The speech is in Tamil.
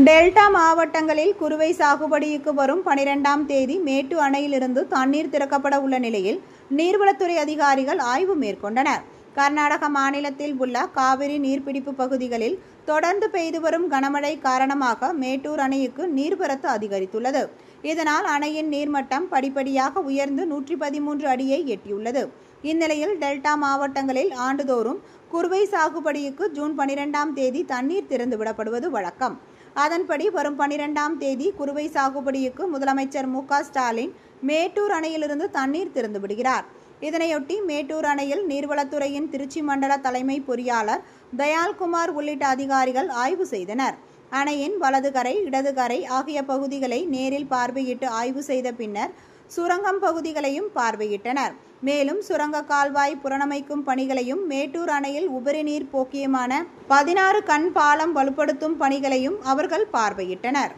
டெல்டா மாவட்டங்களில் குறுவை சாகுபடிக்கு வரும் 12ஆம் தேதி மேட்டூர் அணையிலிருந்து தண்ணீர் திறக்கப்பட உள்ள நிலையில் நீர்வளத்துறை அதிகாரிகள் ஆய்வு மேற்கொண்டனர். கர்நாடக மாநிலத்தில் உள்ள காவிரி நீர்பிடிப்பு பகுதிகளில் தொடர்ந்து பெய்து வரும் கனமழை காரணமாக மேட்டூர் அணைக்கு நீர்வரத்து அதிகரித்துள்ளது. இதனால் அணையின் நீர்மட்டம் படிப்படியாக உயர்ந்து 113 அடியை எட்டியுள்ளது. இந்நிலையில் டெல்டா மாவட்டங்களில் ஆண்டுதோறும் குறுவை சாகுபடிக்கு ஜூன் 12ஆம் தேதி தண்ணீர் திறந்துவிடப்படுவது வழக்கம். அதன்படி வரும் 12ஆம் தேதி குறுவை சாகுபடிக்கு முதலமைச்சர் மு.க. ஸ்டாலின் மேட்டூர் அணையிலிருந்து தண்ணீர் திறந்து விடுகிறார். இதனையொட்டி மேட்டூர் அணையில் நீர்வளத்துறையின் திருச்சி மண்டல தலைமை பொறியாளர் தயாள்குமார் உள்ளிட்ட அதிகாரிகள் ஆய்வு செய்தனர். அணையின் வலது கரை, இடது கரை ஆகிய பகுதிகளை நேரில் பார்வையிட்டு ஆய்வு செய்த பின்னர் சுரங்கம் பகுதிகளையும் பார்வையிட்டனர். மேலும் சுரங்க கால்வாய் புனரமைக்கும் பணிகளையும் மேட்டூர் அணையில் உபரி நீர் போக்கியமான 16 கண் பாலம் வலுப்படுத்தும் பணிகளையும் அவர்கள் பார்வையிட்டனர்.